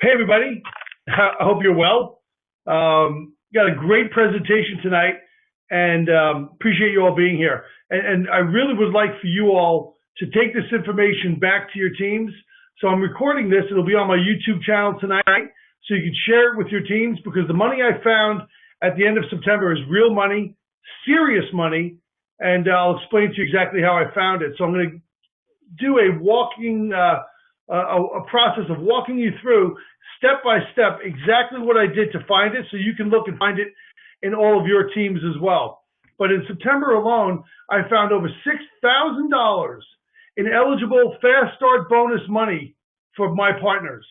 Hey, everybody. I hope you're well. Got a great presentation tonight and appreciate you all being here. And I really would like for you all to take this information back to your teams. So I'm recording this. It'll be on my YouTube channel tonight so you can share it with your teams, because the money I found at the end of September is real money, serious money, and I'll explain to you exactly how I found it. So I'm going to do a process of walking you through step by step exactly what I did to find it, so you can look and find it in all of your teams as well. But in September alone, I found over $6,000 in eligible fast start bonus money for my partners.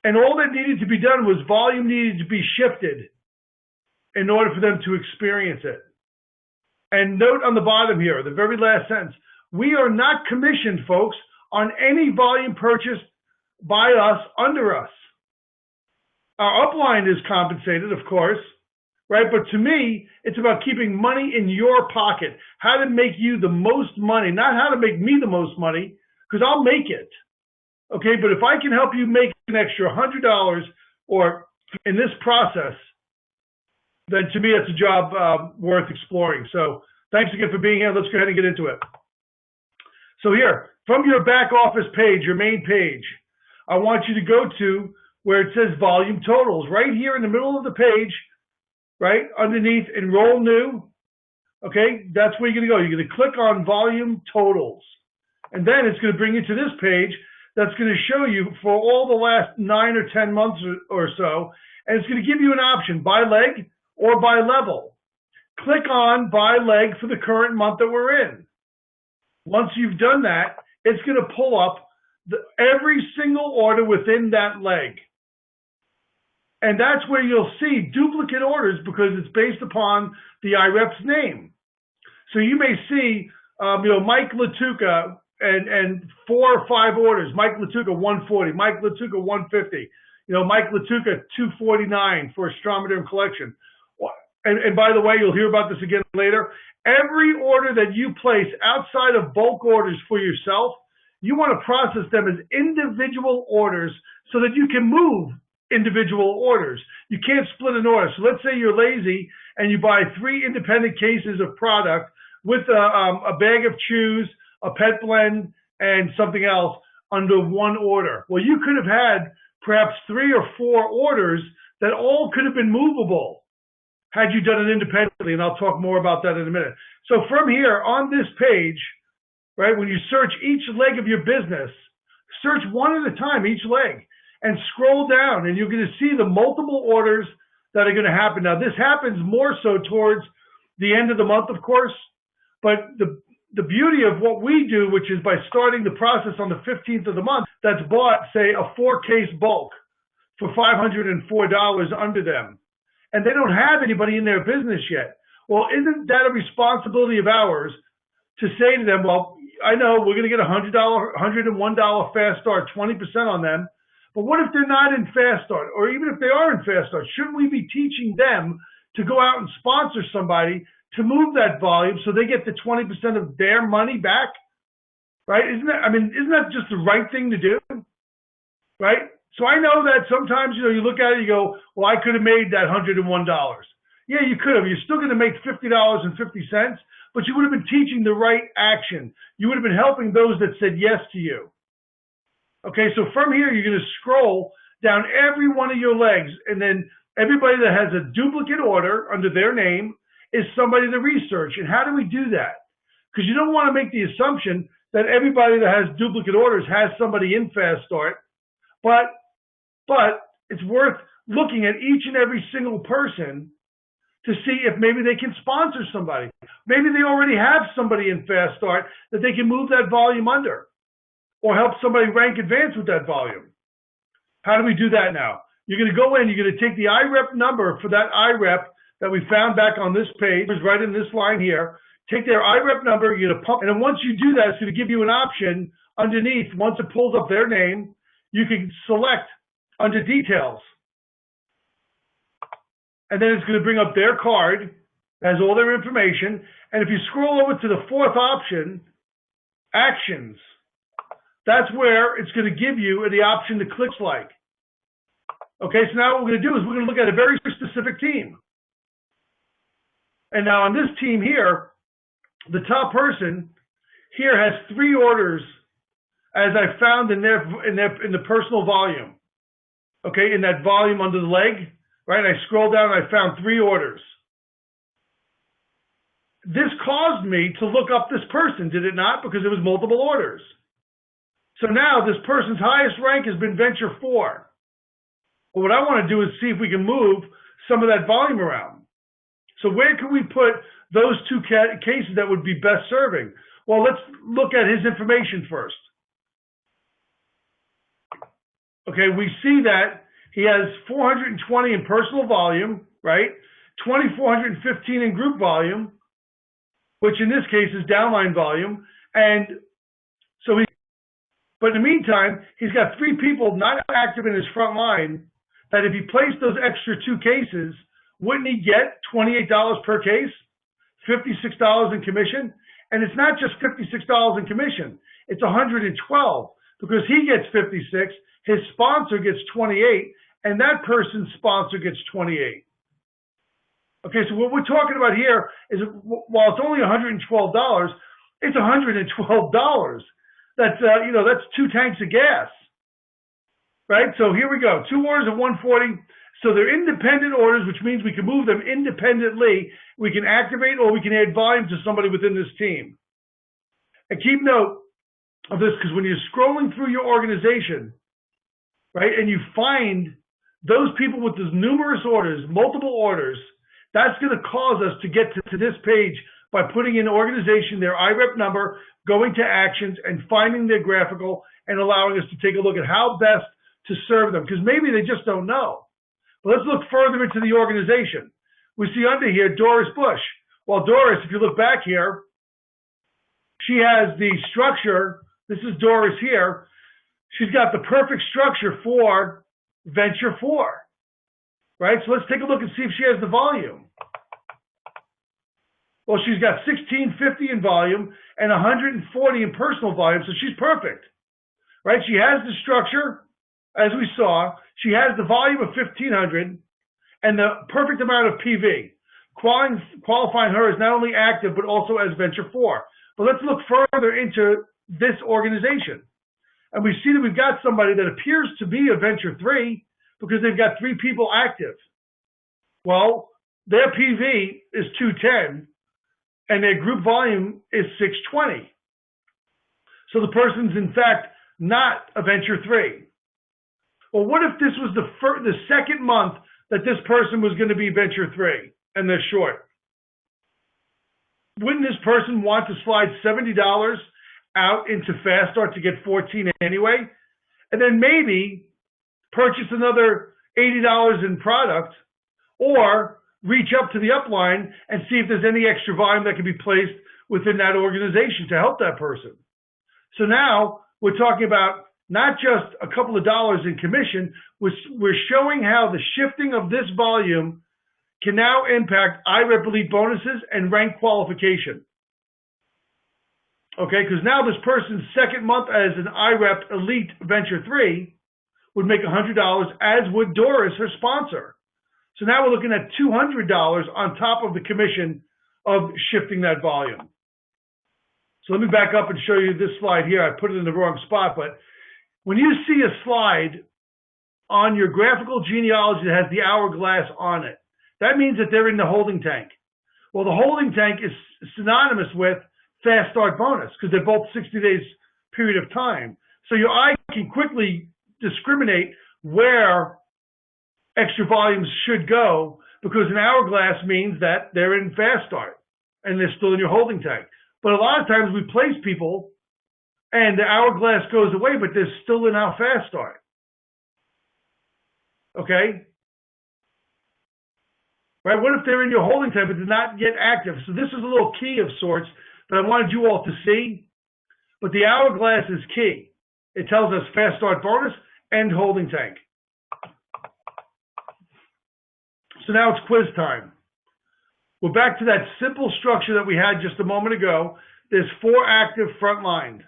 And all that needed to be done was volume needed to be shifted in order for them to experience it. And note on the bottom here, the very last sentence, we are not commissioned, folks, on any volume purchased by us, under us. Our upline is compensated, of course, right? But to me, it's about keeping money in your pocket, how to make you the most money, not how to make me the most money, because I'll make it. Okay, but if I can help you make an extra $100 or in this process, then to me, it's a job worth exploring. So thanks again for being here. Let's go ahead and get into it. So here, from your back office page, your main page, I want you to go to where it says volume totals, right here in the middle of the page, right underneath enroll new. Okay, that's where you're going to go. You're going to click on volume totals. And then it's going to bring you to this page that's going to show you for all the last 9 or 10 months or so. And it's going to give you an option, by leg or by level. Click on by leg for the current month that we're in. Once you've done that, it's going to pull up every single order within that leg. And that's where you'll see duplicate orders, because it's based upon the IREP's name. So you may see, Mike Lattuca and 4 or 5 orders. Mike Lattuca 140, Mike Lattuca 150, Mike Lattuca 249 for astrometer and collection. And by the way, you'll hear about this again later. Every order that you place outside of bulk orders for yourself, you want to process them as individual orders so that you can move individual orders. You can't split an order. So let's say you're lazy and you buy 3 independent cases of product with a bag of chews, a pet blend, and something else under one order. Well, you could have had perhaps 3 or 4 orders that all could have been movable had you done it independently, and I'll talk more about that in a minute. So from here on this page, right, when you search each leg of your business, search one at a time, each leg, and scroll down, and you're going to see the multiple orders that are going to happen. Now, this happens more so towards the end of the month, of course, but the beauty of what we do, which is by starting the process on the 15th of the month, that's bought, say, a 4-case bulk for $504 under them, and they don't have anybody in their business yet. Well, isn't that a responsibility of ours to say to them, well, I know we're going to get $101 fast start, 20% on them, but what if they're not in fast start? Or even if they are in fast start, shouldn't we be teaching them to go out and sponsor somebody to move that volume so they get the 20% of their money back? Right? Isn't that just the right thing to do? Right? So I know that sometimes, you look at it, you go, well, I could have made that $101. Yeah, you could have. You're still going to make $50.50, but you would have been teaching the right action. You would have been helping those that said yes to you. Okay, so from here, you're going to scroll down every one of your legs, and then everybody that has a duplicate order under their name is somebody to research. And how do we do that? Because you don't want to make the assumption that everybody that has duplicate orders has somebody in Fast Start, but it's worth looking at each and every single person to see if maybe they can sponsor somebody. Maybe they already have somebody in Fast Start that they can move that volume under, or help somebody rank advance with that volume. How do we do that now? You're going to go in, you're going to take the IREP number for that IREP that we found back on this page, it's right in this line here. Take their IREP number, you're going to pump, and then once you do that, it's going to give you an option underneath. Once it pulls up their name, you can select under details. And then it's going to bring up their card, has all their information. And if you scroll over to the 4th option, actions, that's where it's going to give you the option to click like. Okay, so now what we're going to do is we're going to look at a very specific team. And now on this team here, the top person here has 3 orders, as I found in the personal volume. Okay, in that volume under the leg, right? I scrolled down and I found 3 orders. This caused me to look up this person, did it not? Because it was multiple orders. So now this person's highest rank has been venture 4. Well, what I want to do is see if we can move some of that volume around. So where can we put those 2 cases that would be best serving? Well, let's look at his information first. Okay, we see that he has 420 in personal volume, right? 2,415 in group volume, which in this case is downline volume. And so but in the meantime, he's got 3 people not active in his front line that if he placed those extra 2 cases, wouldn't he get $28 per case, $56 in commission? And it's not just $56 in commission, it's $112 because he gets 56, his sponsor gets 28, and that person's sponsor gets 28. Okay, so what we're talking about here is while it's only $112, it's $112. That's that's 2 tanks of gas, right? So here we go, 2 orders of 140. So they're independent orders, which means we can move them independently. We can activate or we can add volume to somebody within this team. And keep note of this because when you're scrolling through your organization, right, and you find those people with those numerous orders, multiple orders, that's going to cause us to get to this page by putting in organization, their IREP number, going to actions, and finding their graphical and allowing us to take a look at how best to serve them because maybe they just don't know. But let's look further into the organization. We see under here Doris Bush. Well, Doris, if you look back here, she has the structure. This is Doris here. She's got the perfect structure for Venture 4, right? So let's take a look and see if she has the volume. Well, she's got 1,650 in volume and 140 in personal volume, so she's perfect, right? She has the structure, as we saw. She has the volume of 1,500 and the perfect amount of PV, qualifying her as not only active, but also as Venture 4. But let's look further into this organization. And we see that we've got somebody that appears to be a Venture 3 because they've got 3 people active. Well, their PV is 210 and their group volume is 620. So the person's in fact not a Venture 3. Well, what if this was the second month that this person was going to be Venture 3 and they're short? Wouldn't this person want to slide $70 out into Fast Start to get 14 anyway? And then maybe purchase another $80 in product or reach up to the upline and see if there's any extra volume that can be placed within that organization to help that person. So now we're talking about not just a couple of dollars in commission, we're showing how the shifting of this volume can now impact IREP Elite bonuses and rank qualification. Okay, because now this person's second month as an IREP Elite Venture 3 would make $100, as would Doris, her sponsor. So now we're looking at $200 on top of the commission of shifting that volume. So let me back up and show you this slide here. I put it in the wrong spot, but when you see a slide on your graphical genealogy that has the hourglass on it, that means that they're in the holding tank. Well, the holding tank is synonymous with Fast Start bonus because they're both 60 days period of time. So your eye can quickly discriminate where extra volumes should go because an hourglass means that they're in Fast Start and they're still in your holding tank. But a lot of times we place people and the hourglass goes away, but they're still in our Fast Start. Okay? Right? What if they're in your holding tank but did not get active? So this is a little key of sorts that I wanted you all to see. But the hourglass is key. It tells us Fast Start bonus and holding tank. So now it's quiz time. We're back to that simple structure that we had just a moment ago. There's 4 active frontline.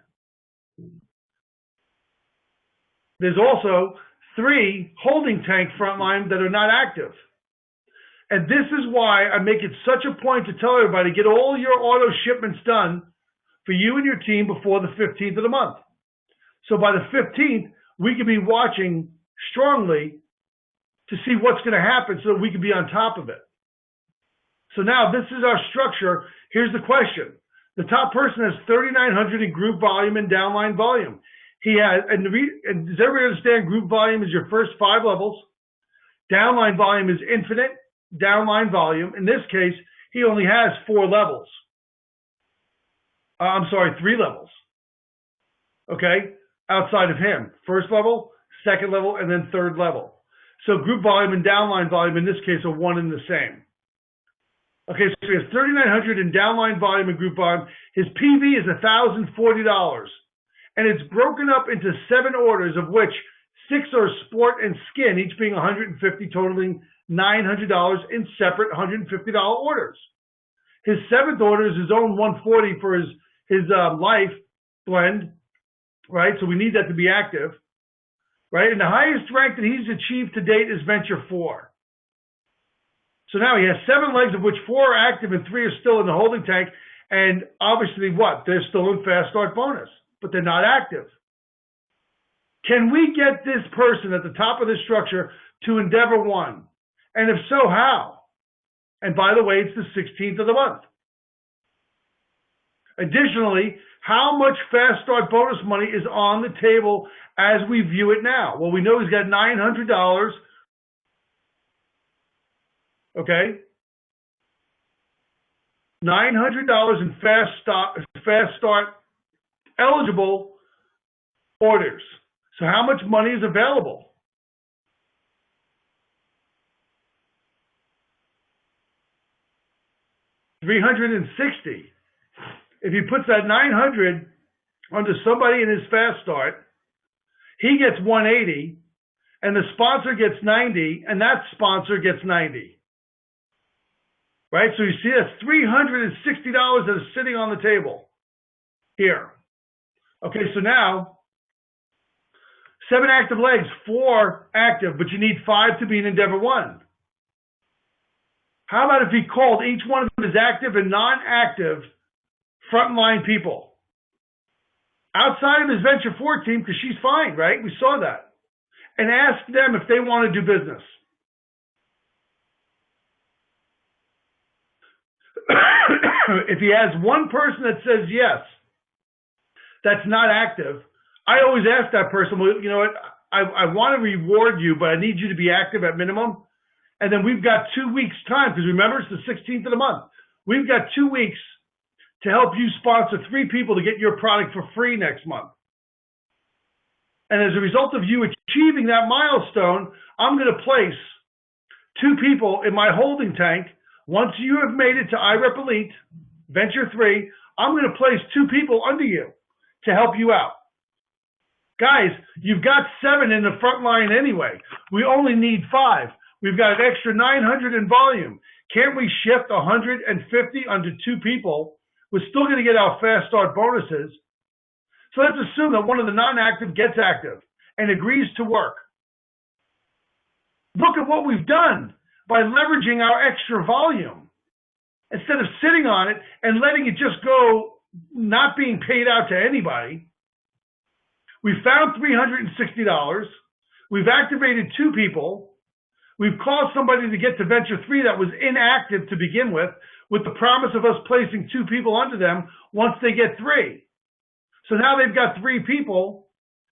There's also 3 holding tank frontline that are not active. And this is why I make it such a point to tell everybody, get all your auto shipments done for you and your team before the 15th of the month. So by the 15th, we can be watching strongly to see what's going to happen so that we can be on top of it. So now this is our structure. Here's the question. The top person has 3,900 in group volume and downline volume. He has, and does everybody understand group volume is your first 5 levels? Downline volume is infinite downline volume. In this case, he only has 4 levels. I'm sorry, 3 levels. Okay, outside of him. First level, second level, and then third level. So group volume and downline volume in this case are one and the same. Okay, so he has 3,900 in downline volume and group volume. His PV is $1,040. And it's broken up into 7 orders, of which 6 are sport and skin, each being $150, totaling $900 in separate $150 orders. His 7th order is his own $140 for his life blend, right? So we need that to be active, right? And the highest rank that he's achieved to date is Venture 4. So now he has 7 legs, of which 4 are active and 3 are still in the holding tank. And obviously what? They're still in fast start bonus, but they're not active. Can we get this person at the top of this structure to Endeavor 1? And if so, how? And by the way, it's the 16th of the month. Additionally, how much fast start bonus money is on the table as we view it now? Well, we know he's got $900. Okay? $900 in fast start eligible orders. So how much money is available? $360. If he puts that 900 onto somebody in his fast start, he gets 180, and the sponsor gets 90, and that sponsor gets 90. Right? So you see that's $360 that is sitting on the table here. Okay, so now 7 active legs, 4 active, but you need 5 to be in Endeavor 1. How about if he called each one of his active and non-active frontline people outside of his Venture 4 team, because she's fine, right? We saw that. And asked them if they want to do business. If he has one person that says yes, that's not active, I always ask that person, well, you know what, I want to reward you, but I need you to be active at minimum. And then we've got 2 weeks' time, because remember, it's the 16th of the month. We've got 2 weeks to help you sponsor 3 people to get your product for free next month. And as a result of you achieving that milestone, I'm going to place 2 people in my holding tank. Once you have made it to IREP Elite, Venture 3, I'm going to place 2 people under you to help you out. Guys, you've got 7 in the front line anyway. We only need 5. We've got an extra 900 in volume. Can't we shift 150 under 2 people? We're still going to get our fast start bonuses. So let's assume that one of the non-active gets active and agrees to work. Look at what we've done by leveraging our extra volume. Instead of sitting on it and letting it just go, not being paid out to anybody, we found $360. We've activated 2 people. We've caused somebody to get to Venture 3 that was inactive to begin with the promise of us placing 2 people under them once they get 3. So now they've got 3 people,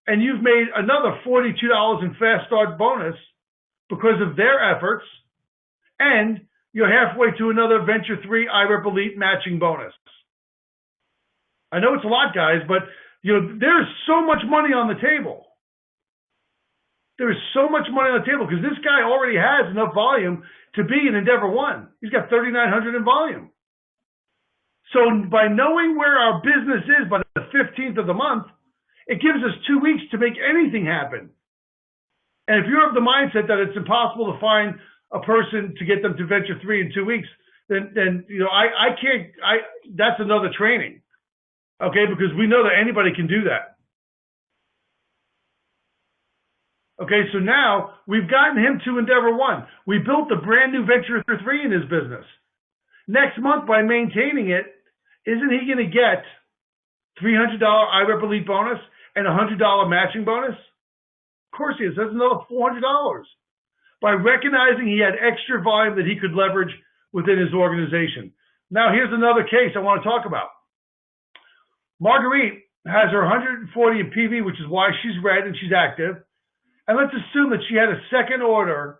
and you've made another $42 in fast start bonus because of their efforts, and you're halfway to another Venture 3 IREP Elite matching bonus. I know it's a lot, guys, but there's so much money on the table. There is so much money on the table because this guy already has enough volume to be in Endeavor 1. He's got 3,900 in volume. So by knowing where our business is by the 15th of the month, it gives us 2 weeks to make anything happen. And if you're of the mindset that it's impossible to find a person to get them to Venture 3 in 2 weeks, then I can't. That's another training, okay? Because we know that anybody can do that. Okay, so now we've gotten him to Endeavor 1. We built a brand new Venture 3 in his business. Next month, by maintaining it, isn't he going to get $300 IREP Elite bonus and $100 matching bonus? Of course he is. That's another $400. By recognizing he had extra volume that he could leverage within his organization. Now, here's another case I want to talk about. Marguerite has her 140 in PV, which is why she's red and she's active. And let's assume that she had a second order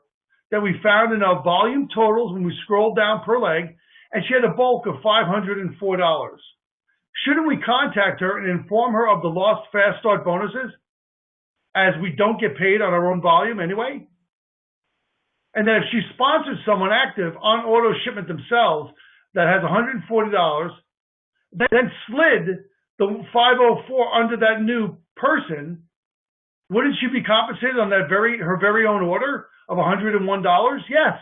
that we found in our volume totals when we scrolled down per leg, and she had a bulk of $504. Shouldn't we contact her and inform her of the lost fast start bonuses, as we don't get paid on our own volume anyway? And then if she sponsors someone active on auto shipment themselves that has $140, then slid the 504 under that new person, wouldn't she be compensated on that her very own order of $101? Yes.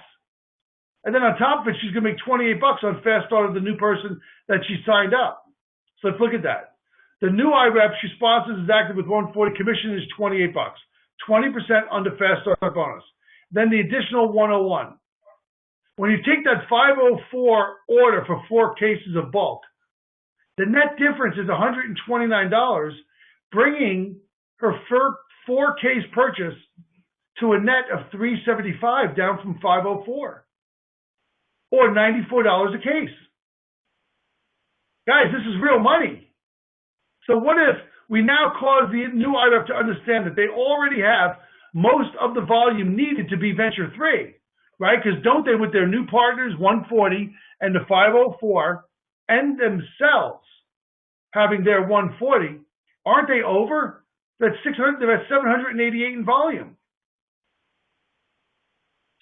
And then on top of it, she's going to make $28 on fast start of the new person that she signed up. So let's look at that. The new IREP she sponsors is active with 140. Commission is $28. 20% under fast start bonus. Then the additional 101. When you take that 504 order for 4 cases of bulk, the net difference is $129, bringing her 4-case purchase to a net of $375, down from $504, or $94 a case. Guys, this is real money. So what if we now cause the new IREP to understand that they already have most of the volume needed to be Venture 3, right? Because don't they, with their new partners, 140 and the 504, and themselves having their 140, aren't they over? That's 600, that's 788 in volume.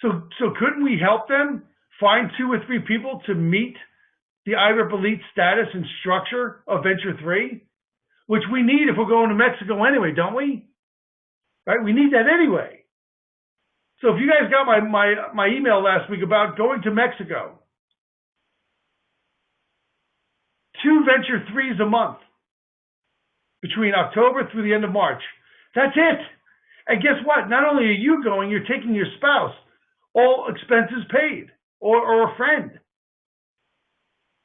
So couldn't we help them find 2 or 3 people to meet the IREP Elite status and structure of Venture 3, which we need if we're going to Mexico anyway, don't we? Right? We need that anyway. So if you guys got my email last week about going to Mexico, 2 Venture 3s a month between October through the end of March. That's it. And guess what? Not only are you going, you're taking your spouse, all expenses paid, or a friend.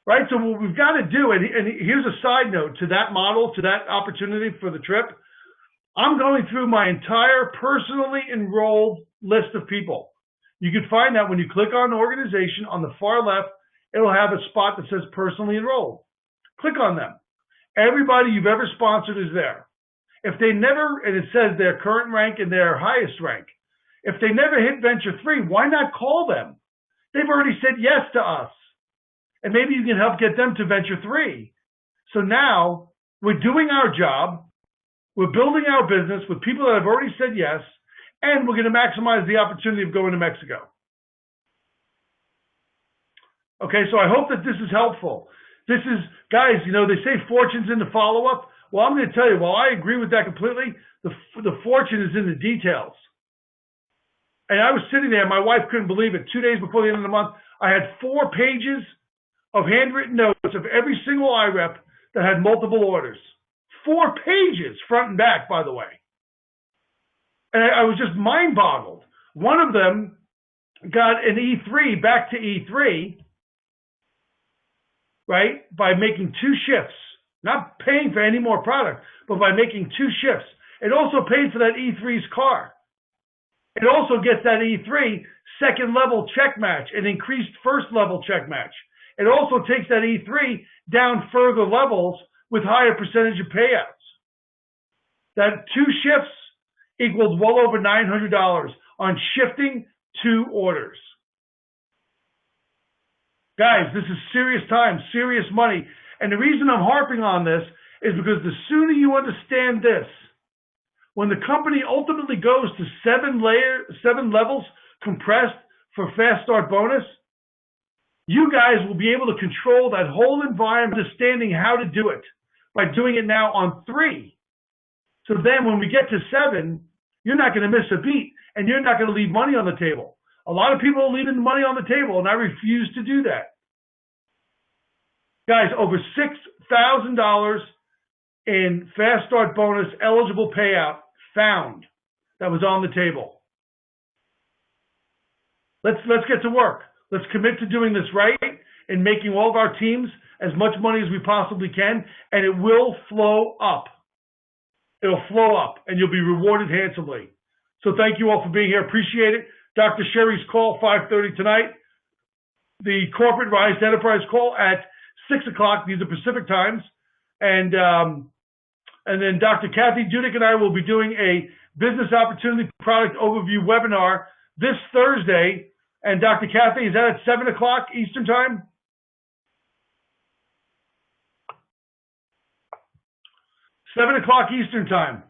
Right? So what we've got to do, and here's a side note to that model, to that opportunity for the trip. I'm going through my entire personally enrolled list of people. You can find that when you click on organization on the far left, it'll have a spot that says personally enrolled. Click on them. Everybody you've ever sponsored is there. If they never, and it says their current rank and their highest rank, if they never hit Venture 3, why not call them? They've already said yes to us. And maybe you can help get them to Venture 3. So now we're doing our job. We're building our business with people that have already said yes, and we're going to maximize the opportunity of going to Mexico. Okay, so I hope that this is helpful. This is, guys, you know, they say fortune's in the follow-up. Well, I'm going to tell you, while I agree with that completely, the fortune is in the details. And I was sitting there, my wife couldn't believe it. 2 days before the end of the month, I had 4 pages of handwritten notes of every single IREP that had multiple orders. 4 pages, front and back, by the way. And I was just mind-boggled. One of them got an E3 back to E3, right, by making 2 shifts. Not paying for any more product, but by making 2 shifts. It also paid for that E3's car. It also gets that E3 second level check match, an increased first level check match. It also takes that E3 down further levels with higher percentage of payouts. That 2 shifts equals well over $900 on shifting 2 orders. Guys, this is serious time, serious money. And the reason I'm harping on this is because the sooner you understand this, when the company ultimately goes to 7 levels compressed for fast start bonus, you guys will be able to control that whole environment, understanding how to do it by doing it now on 3. So then when we get to 7, you're not going to miss a beat and you're not going to leave money on the table. A lot of people are leaving money on the table, and I refuse to do that. Guys, over $6,000 in fast start bonus eligible payout found that was on the table. Let's get to work. Let's commit to doing this right and making all of our teams as much money as we possibly can, and it will flow up. It'll flow up, and you'll be rewarded handsomely. So thank you all for being here. Appreciate it. Dr. Sherry's call, 5:30 tonight. The corporate Rise to Enterprise call at 6 o'clock. These are Pacific times. And then Dr. Kathy Dudick and I will be doing a business opportunity product overview webinar this Thursday. And Dr. Kathy, is that at 7 o'clock Eastern time? 7 o'clock Eastern time.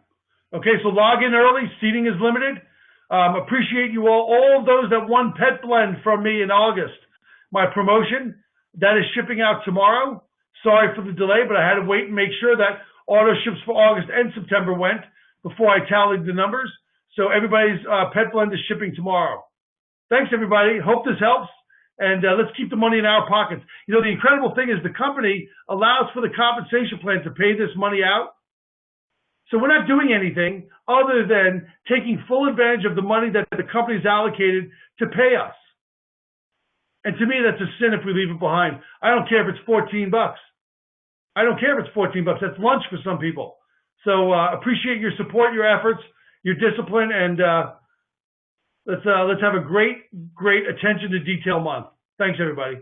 Okay, so log in early. Seating is limited. Appreciate you all. All of those that won Pet Blend from me in August, my promotion, that is shipping out tomorrow. Sorry for the delay, but I had to wait and make sure that auto ships for August and September went before I tallied the numbers. So everybody's Pet Blend is shipping tomorrow. Thanks, everybody. Hope this helps. And let's keep the money in our pockets. You know, the incredible thing is the company allows for the compensation plan to pay this money out. So we're not doing anything other than taking full advantage of the money that the company's allocated to pay us. And to me, that's a sin if we leave it behind. I don't care if it's $14. I don't care if it's $14. That's lunch for some people. So appreciate your support, your efforts, your discipline, and let's have a great attention to detail month. Thanks, everybody.